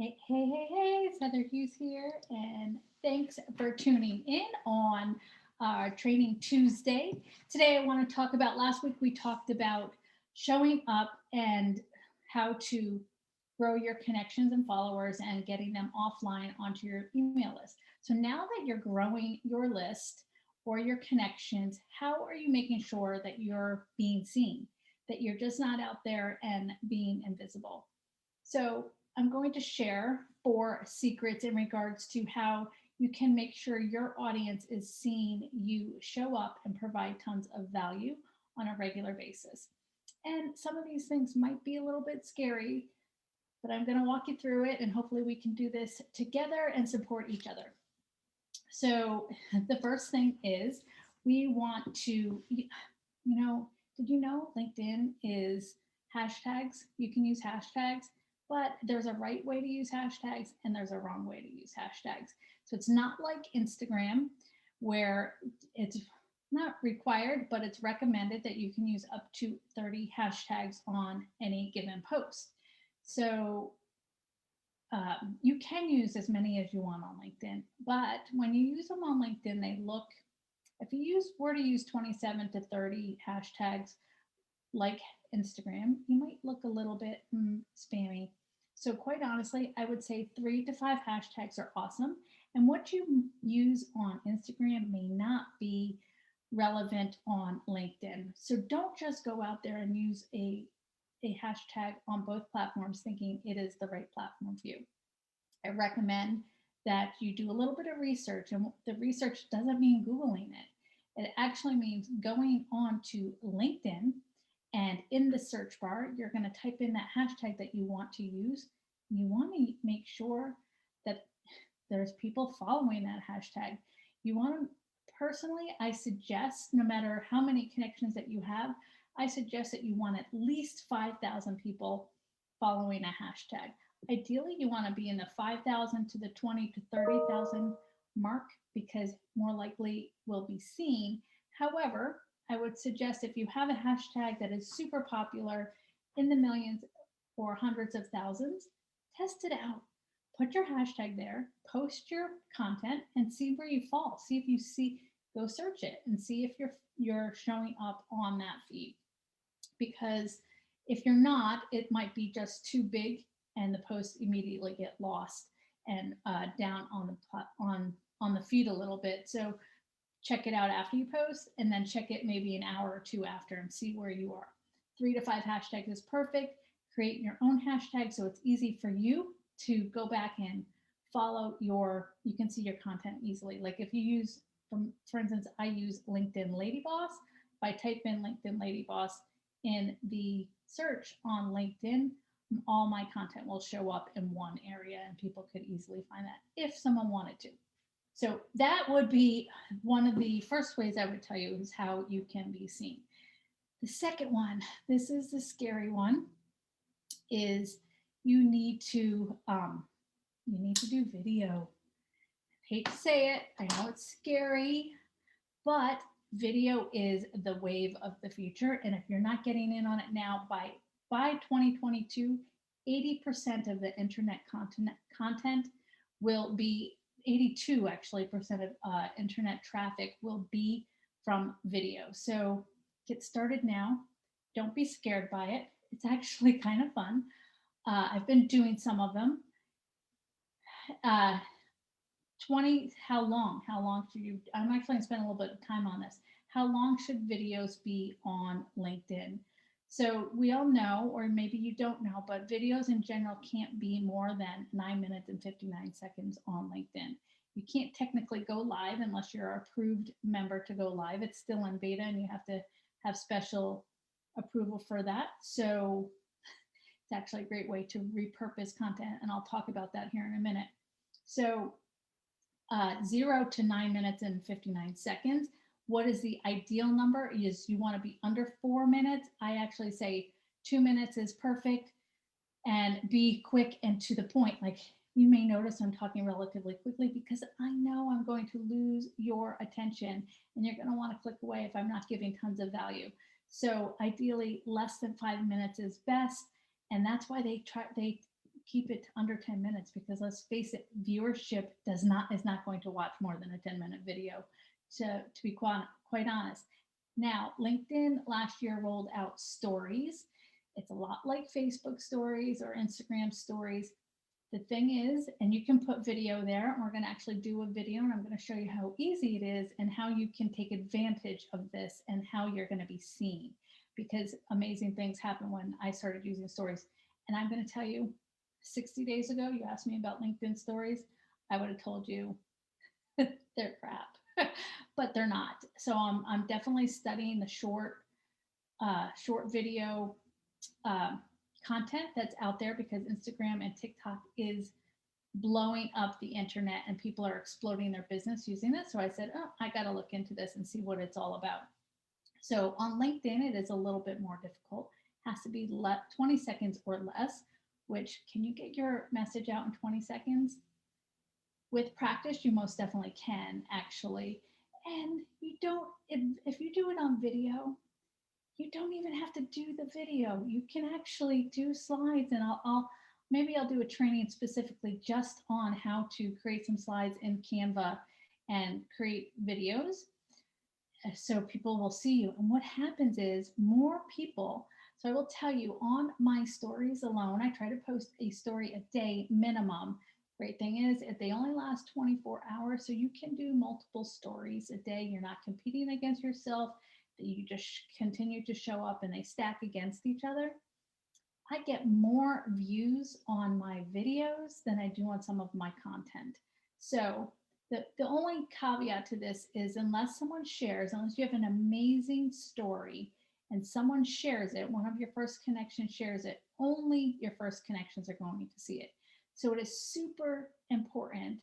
Hey, it's Heather Hughes here, and thanks for tuning in on Training Tuesday. Today, I want to talk about last week we talked about showing up and how to grow your connections and followers and getting them offline onto your email list. So, now that you're growing your list or your connections, how are you making sure that you're being seen, that you're just not out there and being invisible? So, I'm going to share 4 secrets in regards to how you can make sure your audience is seeing you show up and provide tons of value on a regular basis. And some of these things might be a little bit scary, but I'm going to walk you through it and hopefully we can do this together and support each other. So, the first thing is we want to, did you know LinkedIn is hashtags? You can use hashtags, but there's a right way to use hashtags and there's a wrong way to use hashtags. So, it's not like Instagram where it's not required, but it's recommended that you can use up to 30 hashtags on any given post. So you can use as many as you want on LinkedIn, but when you use them on LinkedIn, they look, if you were to use 27 to 30 hashtags like Instagram, you might look a little bit spammy. So, quite honestly, I would say 3 to 5 hashtags are awesome. And what you use on Instagram may not be relevant on LinkedIn. So, don't just go out there and use a hashtag on both platforms thinking it is the right platform for you. I recommend that you do a little bit of research, and the research doesn't mean Googling it. It actually means going on to LinkedIn, and in the search bar, you're going to type in that hashtag that you want to use. You want to make sure that there's people following that hashtag. You want to, personally, I suggest, no matter how many connections that you have, I suggest that you want at least 5,000 people following a hashtag. Ideally, you want to be in the 5,000 to the 20 to 30,000 mark because more likely will be seen. However, I would suggest if you have a hashtag that is super popular in the millions or hundreds of thousands, test it out. Put your hashtag there, post your content, and see where you fall. See if you see, go search it and see if you're showing up on that feed. Because if you're not, it might be just too big and the posts immediately get lost and down on the feed a little bit. So check it out after you post and then check it maybe an hour or two after and see where you are. 3 to 5 hashtags is perfect. Create your own hashtag so it's easy for you to go back and follow you can see your content easily. Like if you use, for instance, I use LinkedIn Lady Boss. If I type in LinkedIn Lady Boss in the search on LinkedIn, all my content will show up in one area and people could easily find that if someone wanted to. So that would be one of the first ways I would tell you is how you can be seen. The second one, this is the scary one, is you need to do video. I hate to say it, I know it's scary, but video is the wave of the future. And if you're not getting in on it now, by 2022, 80% of the internet content will be 82 actually percent of internet traffic will be from video. So get started now. Don't be scared by it. It's actually kind of fun. I've been doing some of them. Uh, 20, how long should you, I'm actually going to spend a little bit of time on this. How long should videos be on LinkedIn? So we all know, or maybe you don't know, but videos in general can't be more than 9 minutes and 59 seconds on LinkedIn. You can't technically go live unless you're an approved member to go live. It's still in beta and you have to have special approval for that. So it's actually a great way to repurpose content, and I'll talk about that here in a minute. So 0 to 9 minutes and 59 seconds. What is the ideal number? Is you want to be under 4 minutes. I actually say 2 minutes is perfect, and be quick and to the point. Like you may notice I'm talking relatively quickly because I know I'm going to lose your attention and you're going to want to click away if I'm not giving tons of value. So ideally less than 5 minutes is best. And that's why they keep it to under 10 minutes, because let's face it, viewership is not going to watch more than a 10-minute video, to be quite honest. Now, LinkedIn last year rolled out stories. It's a lot like Facebook stories or Instagram stories. The thing is, and you can put video there, and we're going to actually do a video, and I'm going to show you how easy it is and how you can take advantage of this and how you're going to be seen, because amazing things happen when I started using stories. And I'm going to tell you, 60 days ago, you asked me about LinkedIn stories, I would have told you they're crap, but they're not. So I'm definitely studying the short video content that's out there, because Instagram and TikTok is blowing up the internet and people are exploding their business using this. So I said, oh, I got to look into this and see what it's all about. So on LinkedIn, it is a little bit more difficult. It has to be 20 seconds or less, which, can you get your message out in 20 seconds? With practice, you most definitely can, actually. And you don't, if you do it on video, you don't even have to do the video. You can actually do slides, and maybe I'll do a training specifically just on how to create some slides in Canva and create videos, so people will see you. And what happens is more people, so I will tell you, on my stories alone, I try to post a story a day minimum. Great thing is, if they only last 24 hours, so you can do multiple stories a day. You're not competing against yourself. You just continue to show up and they stack against each other. I get more views on my videos than I do on some of my content. So the only caveat to this is, unless someone shares, unless you have an amazing story and someone shares it, one of your first connections shares it, only your first connections are going to see it. So it is super important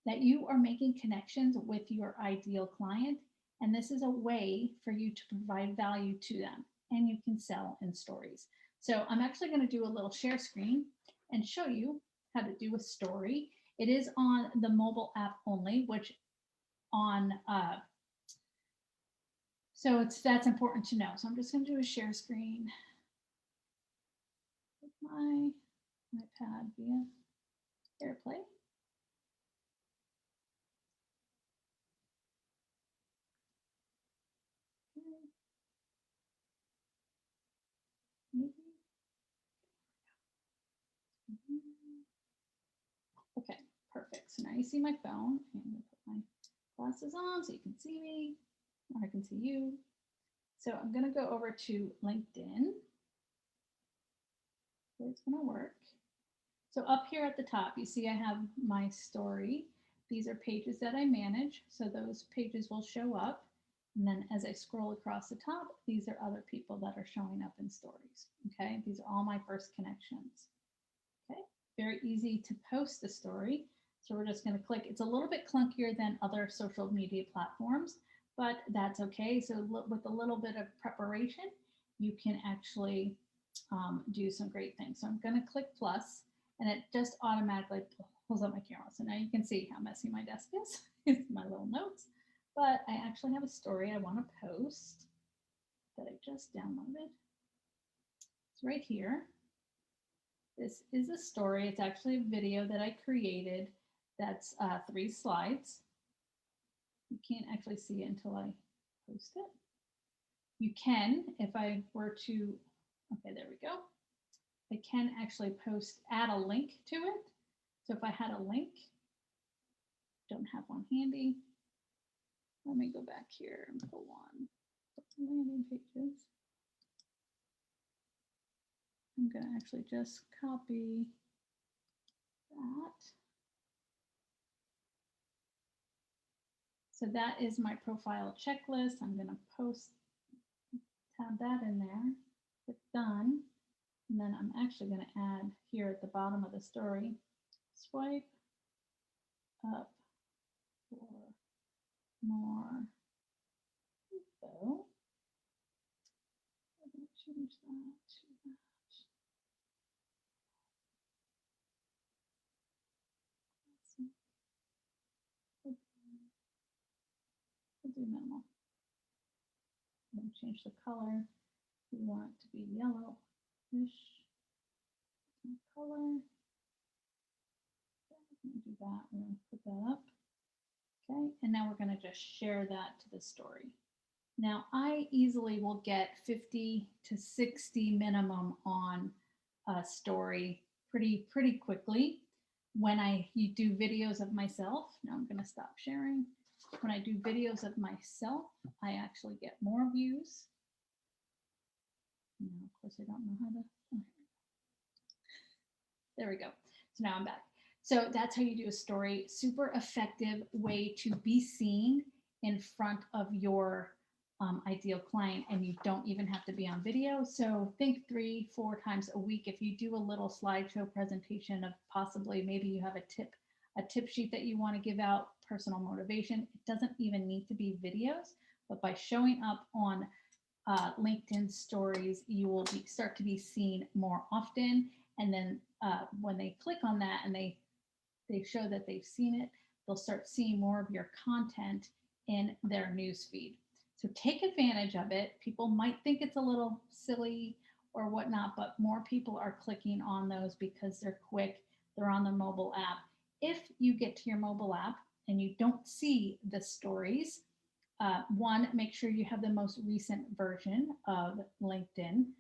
that you are making connections with your ideal client. And this is a way for you to provide value to them, and you can sell in stories. So I'm actually going to do a little share screen and show you how to do a story. It is on the mobile app only, which on, so that's important to know. So I'm just going to do a share screen with my iPad via AirPlay. Maybe. Okay, perfect. So now you see my phone. I'm going to put my glasses on so you can see me, or I can see you. So I'm going to go over to LinkedIn. So it's going to work. So up here at the top, you see I have my story. These are pages that I manage, so those pages will show up. And then as I scroll across the top, these are other people that are showing up in stories. Okay, these are all my first connections. Okay, very easy to post a story. So we're just going to click. It's a little bit clunkier than other social media platforms, but that's okay. So with a little bit of preparation, you can actually do some great things. So I'm going to click plus, and it just automatically pulls up my camera. So now you can see how messy my desk is. It's my little notes. But I actually have a story I want to post that I just downloaded. It's right here. This is a story. It's actually a video that I created that's 3 slides. You can't actually see it until I post it. You can, if I were to, okay, there we go. I can actually add a link to it. So if I had a link, don't have one handy. Let me go back here and pull one. Landing pages. I'm going to actually just copy that. So that is my profile checklist. I'm going to tab that in there, click done. And then I'm actually going to add here at the bottom of the story, swipe up for more info. I'm going to change that to that. We'll do minimal. I'm going to change the color. We want it to be yellowish color. Do that. We're going to put that up. Okay. And now we're going to just share that to the story. Now, I easily will get 50 to 60 minimum on a story pretty quickly. When I do videos of myself, now I'm going to stop sharing. When I do videos of myself, I actually get more views. Now, of course, I don't know how to. Oh, there we go. So now I'm back. So that's how you do a story. Super effective way to be seen in front of your ideal client, and you don't even have to be on video. So think 3-4 times a week. If you do a little slideshow presentation of possibly maybe you have a tip sheet that you want to give out, personal motivation. It doesn't even need to be videos, but by showing up on LinkedIn stories, you will start to be seen more often. And then when they click on that and they show that they've seen it, they'll start seeing more of your content in their newsfeed. So take advantage of it. People might think it's a little silly or whatnot, but more people are clicking on those because they're quick. They're on the mobile app. If you get to your mobile app and you don't see the stories, one, make sure you have the most recent version of LinkedIn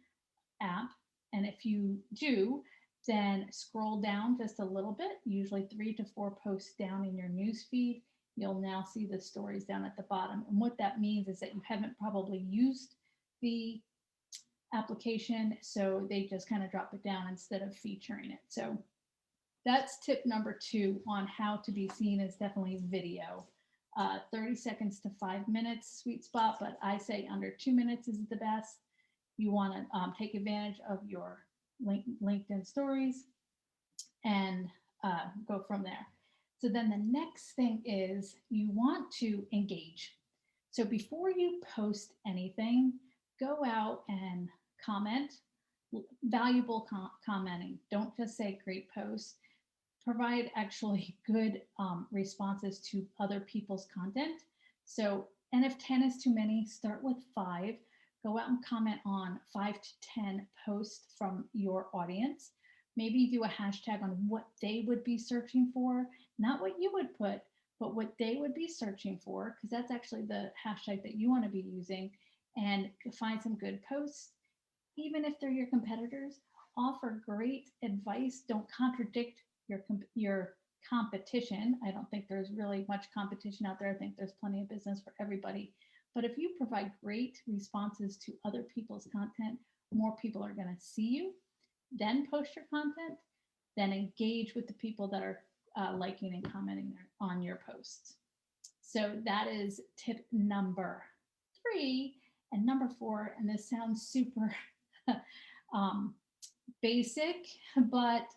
app. And if you do, then scroll down just a little bit, usually 3 to 4 posts down in your newsfeed. You'll now see the stories down at the bottom. And what that means is that you haven't probably used the application, so they just kind of drop it down instead of featuring it. So that's tip number 2 on how to be seen, is definitely video. 30 seconds to 5 minutes, sweet spot, but I say under 2 minutes is the best. You want to take advantage of your LinkedIn stories and go from there. So then the next thing is you want to engage. So before you post anything, go out and comment, valuable commenting. Don't just say great post. Provide actually good responses to other people's content. So, and if 10 is too many, start with 5. Go out and comment on 5 to 10 posts from your audience. Maybe do a hashtag on what they would be searching for, not what you would put, but what they would be searching for, because that's actually the hashtag that you want to be using, and find some good posts. Even if they're your competitors, offer great advice. Don't contradict your competition. I don't think there's really much competition out there. I think there's plenty of business for everybody. But if you provide great responses to other people's content, more people are going to see you, then post your content, then engage with the people that are liking and commenting on your posts. So that is tip number 3. And number 4, and this sounds super basic, but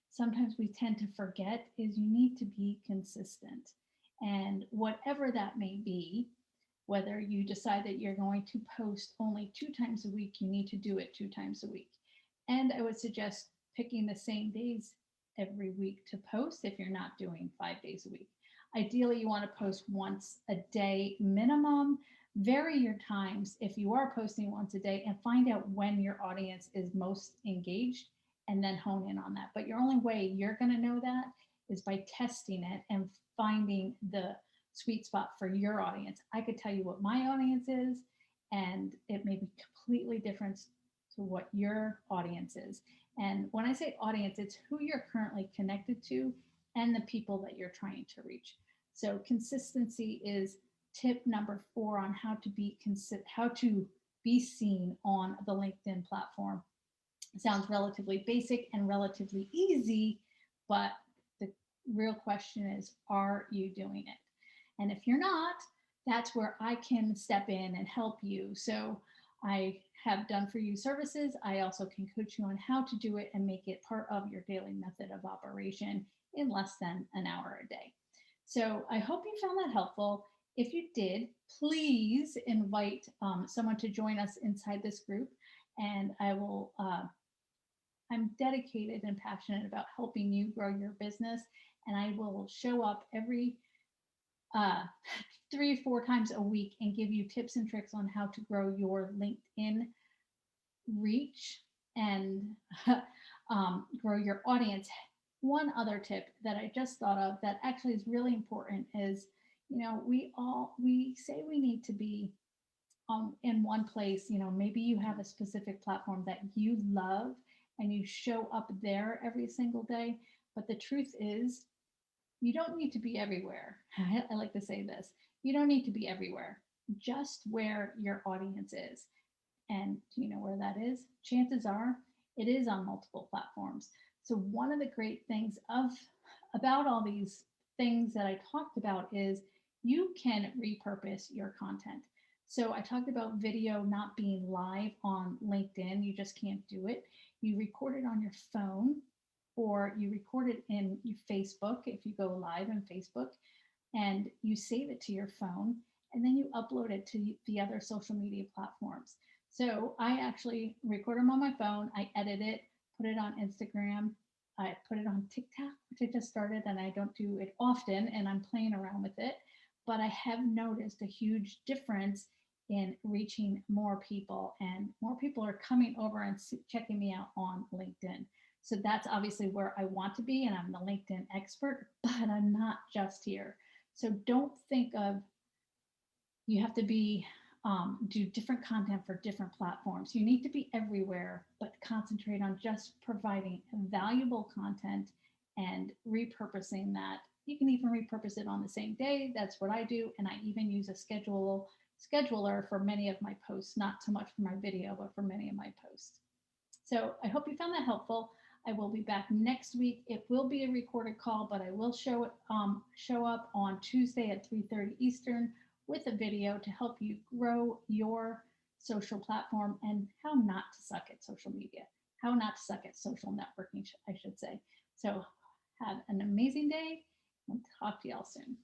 sometimes we tend to forget, is you need to be consistent. And whatever that may be, whether you decide that you're going to post only 2 times a week, you need to do it 2 times a week. And I would suggest picking the same days every week to post if you're not doing 5 days a week. Ideally, you want to post once a day minimum. Vary your times if you are posting once a day, and find out when your audience is most engaged and then hone in on that. But your only way you're going to know that is by testing it and finding the sweet spot for your audience. I could tell you what my audience is, and it may be completely different to what your audience is. And when I say audience, it's who you're currently connected to and the people that you're trying to reach. So consistency is tip number 4 on how to be seen on the LinkedIn platform. It sounds relatively basic and relatively easy, but the real question is, are you doing it? And if you're not, that's where I can step in and help you. So I have done for you services. I also can coach you on how to do it and make it part of your daily method of operation in less than an hour a day. So I hope you found that helpful. If you did, please invite someone to join us inside this group, and I'm dedicated and passionate about helping you grow your business, and I will show up every 3 or 4 times a week and give you tips and tricks on how to grow your LinkedIn reach and grow your audience one other tip that I just thought of that actually is really important is, we say we need to be in one place. Maybe you have a specific platform that you love and you show up there every single day. But the truth is, you don't need to be everywhere. I like to say this: you don't need to be everywhere, just where your audience is. And do you know where that is? Chances are it is on multiple platforms. So one of the great things of about all these things that I talked about is you can repurpose your content. So I talked about video not being live on LinkedIn. You just can't do it. You record it on your phone, or you record it in your Facebook if you go live on Facebook, and you save it to your phone, and then you upload it to the other social media platforms. So I actually record them on my phone, I edit it, put it on Instagram, I put it on TikTok, which I just started and I don't do it often, and I'm playing around with it. But I have noticed a huge difference in reaching more people, and more people are coming over and checking me out on LinkedIn. So that's obviously where I want to be, and I'm the LinkedIn expert, but I'm not just here. So don't think of you have to be do different content for different platforms. You need to be everywhere, but concentrate on just providing valuable content and repurposing that. You can even repurpose it on the same day. That's what I do, and I even use a scheduler for many of my posts, not so much for my video, but for many of my posts. So I hope you found that helpful. I will be back next week. It will be a recorded call, but I will show up on Tuesday at 3:30 Eastern with a video to help you grow your social platform and how not to suck at social media, how not to suck at social networking, I should say. So have an amazing day and talk to y'all soon.